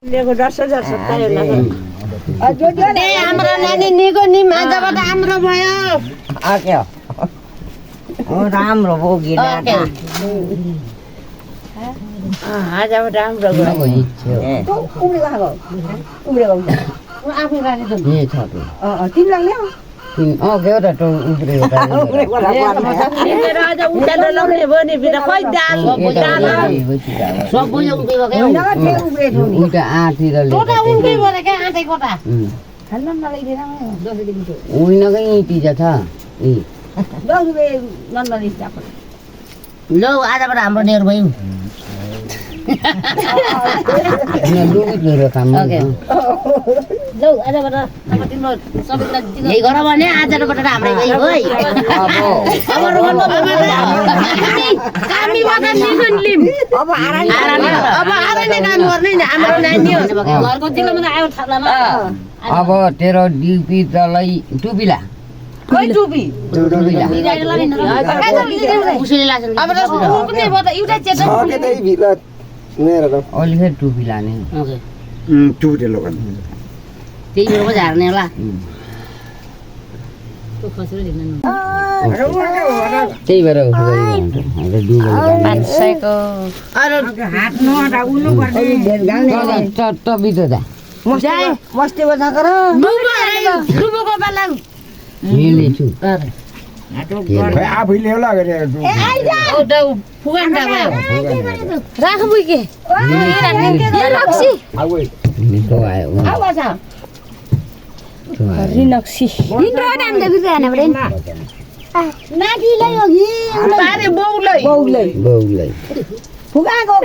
हाम्रो नानी निको नि माछाबाट राम्रो भयो राम्रो बोकिला आजबाट राम्रो आफै राखेको तिमीलाई ल्याऊ लौ आजबाट हाम्रो नेर भयो लौ आजबाट यही गर भने आजबाट हाम्रै भयो है अब तेरो ड्युटी तलाई टुपिला खोइ टुपी अहिले टुपी लाने त्यही भएर पो झार्ने होला त्यही भएर राख बुइके रिनक्सी फुगाको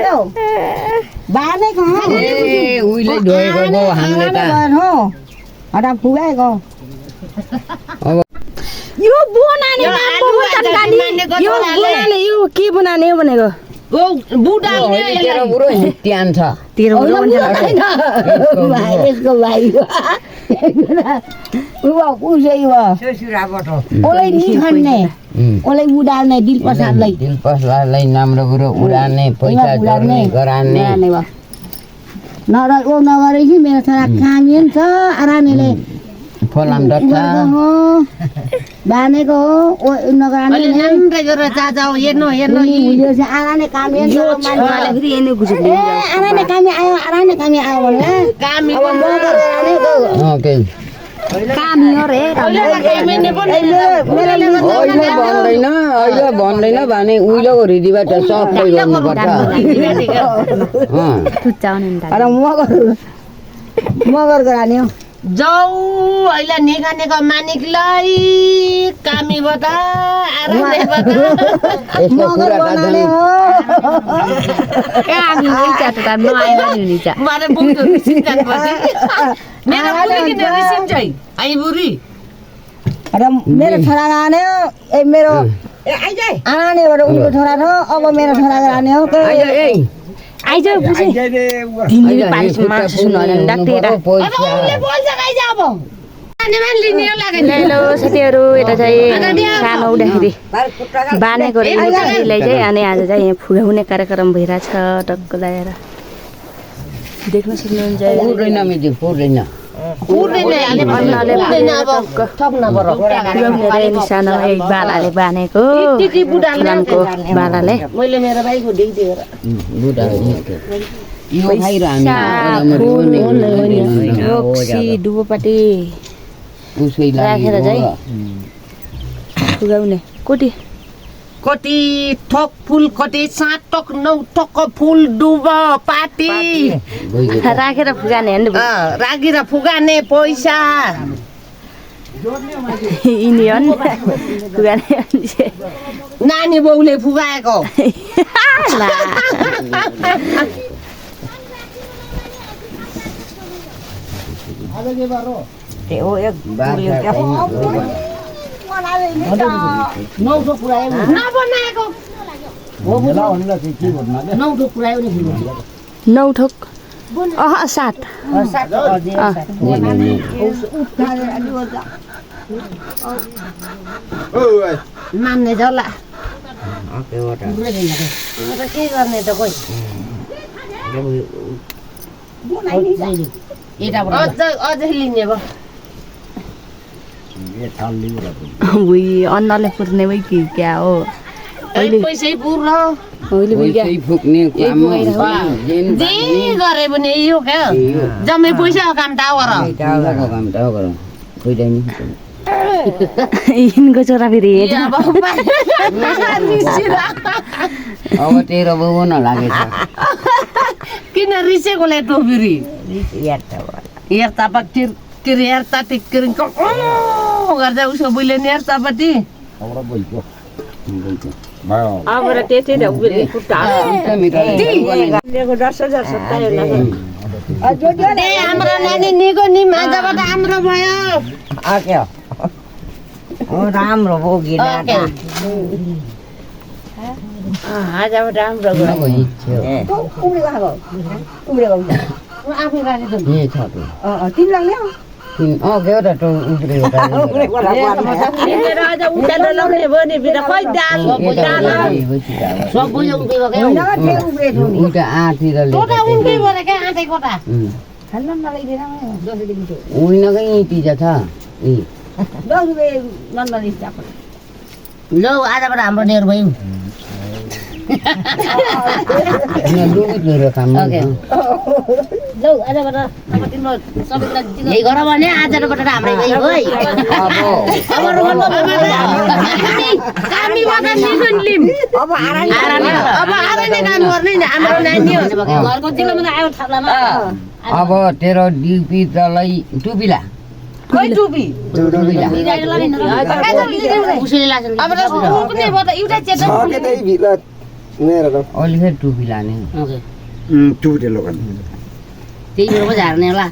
फुगाएको यो बनाने यो के बनाने हो भनेको दिलप्रसादलाई राम्रो कुरो उडाने पैसा जोड्ने गराने नगरे कि मेरो छोरा कामिन छ आरामले फलाम डट्टा बानेको हो नगराने चाचा हेर्नु आराने कामिन आराने कामी आयो भने भन्दैन भने उहिलेको हृदयबाट सबै गर्नुपर्छ मगर गराने हो जाऊ अहिले नेका मानिकलाई कामीबाट मेरो छोरा गाने हो मेरो आनानेबाट उनको छोरा छ अब मेरो छोरा गाने हो आइज तिमीले पालिस मासु सुन डाक्टर हेलो साथीहरू यता चाहिँ सानो हुँदाखेरि बानेको रेलीलाई चाहिँ अनि आज चाहिँ यहाँ फुगाउने कार्यक्रम भइरहेछ टक्क लगाएर देख्न सक्नुहुन्छ सानो बालाले बानेको बालाले डुबोपाटी राखेर चाहिँ फुगाउने कति थोक फुल कति 7 टक 9 टक फुल डुब पाटी राखेर फुगाने राखेर फुगाने पैसा इन्डियन फुगाने नानी बाउले फुगाएको नौ ठोक 7 मान्ने जला के गर्ने त कोही अझै लिने भयो उही अन्नले पुर्ने वै कि क्या हो पैसै पुर्लो अहिले वै क्या पैसै फुक्ने काम जे गरे पनि यो क्या जम्मै पैसा काम टावर टाउको काम टाउको खोइदै नि यिनको छोरा फेरि हेर्छ अब तेरो बाउ नलागेछ किन रिसेकोले तँ फेरि हेर्तापट्टि हेर्ता टिक्किरिङ गर्दा उसको बुइले नि हेर्तापट्टि अब र त्यति त खुट्टा हाम्रो नानी निको नि माझबाट हाम्रो भयो राम्रो हो आजबाट राम्रो आफै राखेको लौ आजबाट हाम्रो नेर भयो लौ आजबाट अब तिम्रो सबैलाई यही गर भने आजबाट हाम्रै गयो है अब आरामै काम गर्ने नि हाम्रो नानी हो घरको जिल्लामा आयो थाप्लामा अब तेरो डिपी तलै टुपिला खै टुपी टुपिला उसैले लाग्छ अब कुनै भयो त एउटा चेतन अहिले फेरि टुपी लाने त्यही बेला झार्ने होला